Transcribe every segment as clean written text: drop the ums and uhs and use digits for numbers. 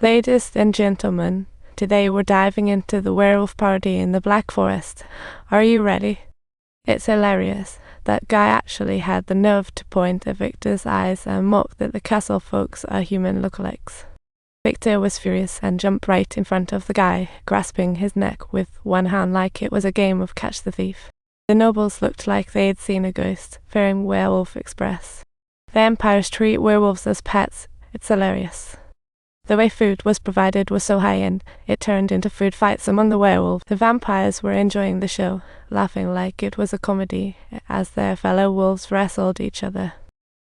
Ladies and gentlemen, today we're diving into the werewolf party in the Black Forest. Are you ready? It's hilarious. That guy actually had the nerve to point at Victor's eyes and mock that the castle folks are human lookalikes. Victor was furious and jumped right in front of the guy, grasping his neck with one hand like it was a game of catch the thief. The nobles looked like they'd seen a ghost, fearing Werewolf Express. Vampires treat werewolves as pets. It's hilarious. The way food was provided was so high-end, it turned into food fights among the werewolves. The vampires were enjoying the show, laughing like it was a comedy, as their fellow wolves wrestled each other.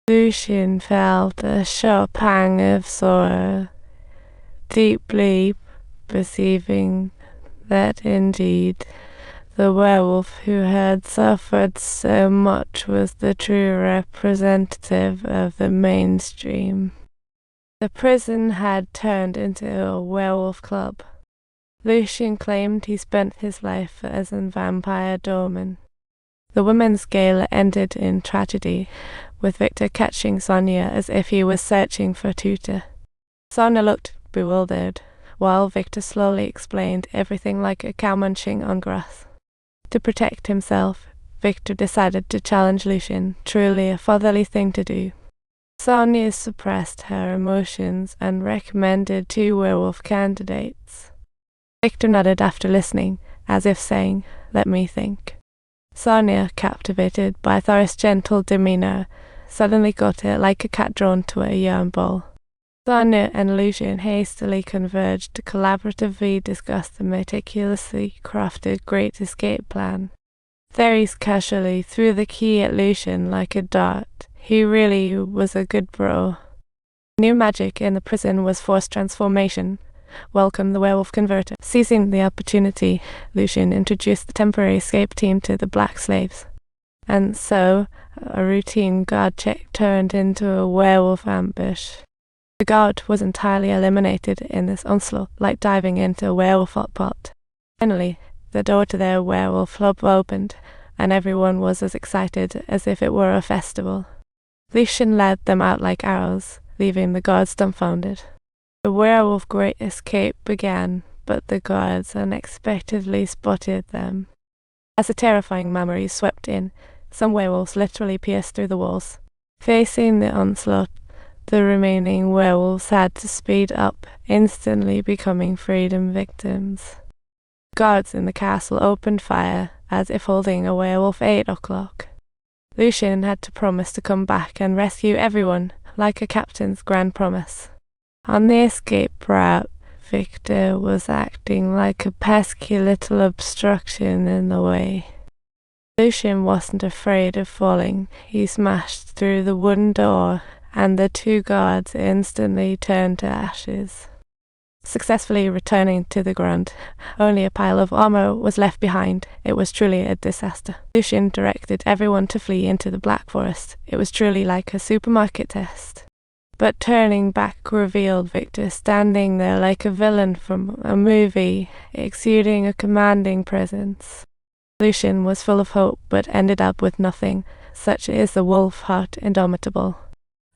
Lucien felt a sharp pang of sorrow, deeply perceiving that indeed the werewolf who had suffered so much was the true representative of the mainstream. The prison had turned into a werewolf club. Lucien claimed he spent his life as a vampire doorman. The women's gala ended in tragedy, with Victor catching Sonia as if he was searching for a tutor. Sonia looked bewildered, while Victor slowly explained everything like a cow munching on grass. To protect himself, Victor decided to challenge Lucien, truly a fatherly thing to do. Sonia suppressed her emotions and recommended 2 werewolf candidates. Victor nodded after listening, as if saying, "Let me think." Sonia, captivated by Thor's gentle demeanor, suddenly got it like a cat drawn to a yarn ball. Sonia and Lucien hastily converged to collaboratively discuss the meticulously crafted Great Escape plan. Therese casually threw the key at Lucien like a dart. He really was a good bro. New magic in the prison was forced transformation. Welcome the werewolf converter. Seizing the opportunity, Lucien introduced the temporary escape team to the black slaves. And so, a routine guard check turned into a werewolf ambush. The guard was entirely eliminated in this onslaught, like diving into a werewolf hot pot. Finally, the door to their werewolf club opened, and everyone was as excited as if it were a festival. Lucien led them out like arrows, leaving the guards dumbfounded. The werewolf Great Escape began, but the guards unexpectedly spotted them. As the terrifying memories swept in, some werewolves literally pierced through the walls. Facing the onslaught, the remaining werewolves had to speed up, instantly becoming freedom victims. Guards in the castle opened fire, as if holding a werewolf 8 o'clock. Lucien had to promise to come back and rescue everyone, like a captain's grand promise. On the escape route, Victor was acting like a pesky little obstruction in the way. Lucien wasn't afraid of falling. He smashed through the wooden door, and the 2 guards instantly turned to ashes. Successfully returning to the ground, only a pile of armor was left behind. It was truly a disaster. Lucien directed everyone to flee into the Black Forest. It was truly like a supermarket test. But turning back revealed Victor standing there like a villain from a movie, exuding a commanding presence. Lucien was full of hope, but ended up with nothing. Such is the wolf heart indomitable.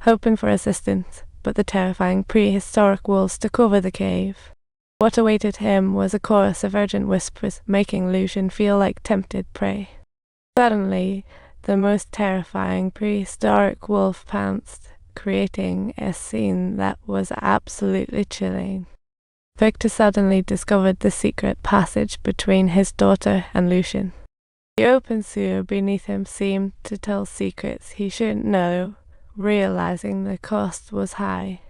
Hoping for assistance, but the terrifying prehistoric wolves took over the cave. What awaited him was a chorus of urgent whispers, making Lucien feel like tempted prey. Suddenly, the most terrifying prehistoric wolf pounced, creating a scene that was absolutely chilling. Victor suddenly discovered the secret passage between his daughter and Lucien. The open sewer beneath him seemed to tell secrets he shouldn't know, realizing the cost was high.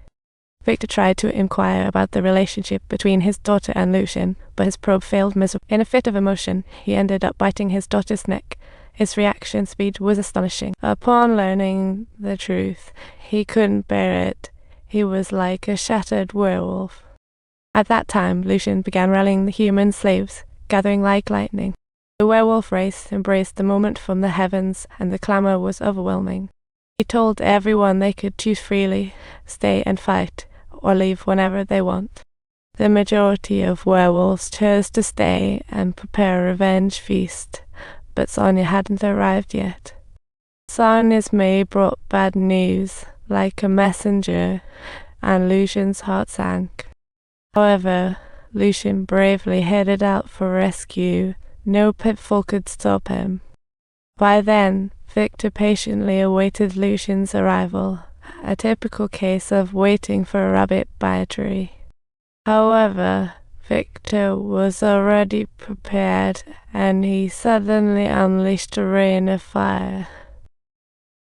Victor tried to inquire about the relationship between his daughter and Lucien, but his probe failed miserably. In a fit of emotion, he ended up biting his daughter's neck. His reaction speed was astonishing. Upon learning the truth, he couldn't bear it. He was like a shattered werewolf. At that time, Lucien began rallying the human slaves, gathering like lightning. The werewolf race embraced the moment from the heavens, and the clamor was overwhelming. He told everyone they could choose freely, stay and fight, or leave whenever they want. The majority of werewolves chose to stay and prepare a revenge feast, but Sonia hadn't arrived yet. Sonia's maid brought bad news, like a messenger, and Lucien's heart sank. However, Lucian bravely headed out for rescue. No pitfall could stop him. By then, Victor patiently awaited Lucian's arrival, a typical case of waiting for a rabbit by a tree. However, Victor was already prepared, and he suddenly unleashed a rain of fire.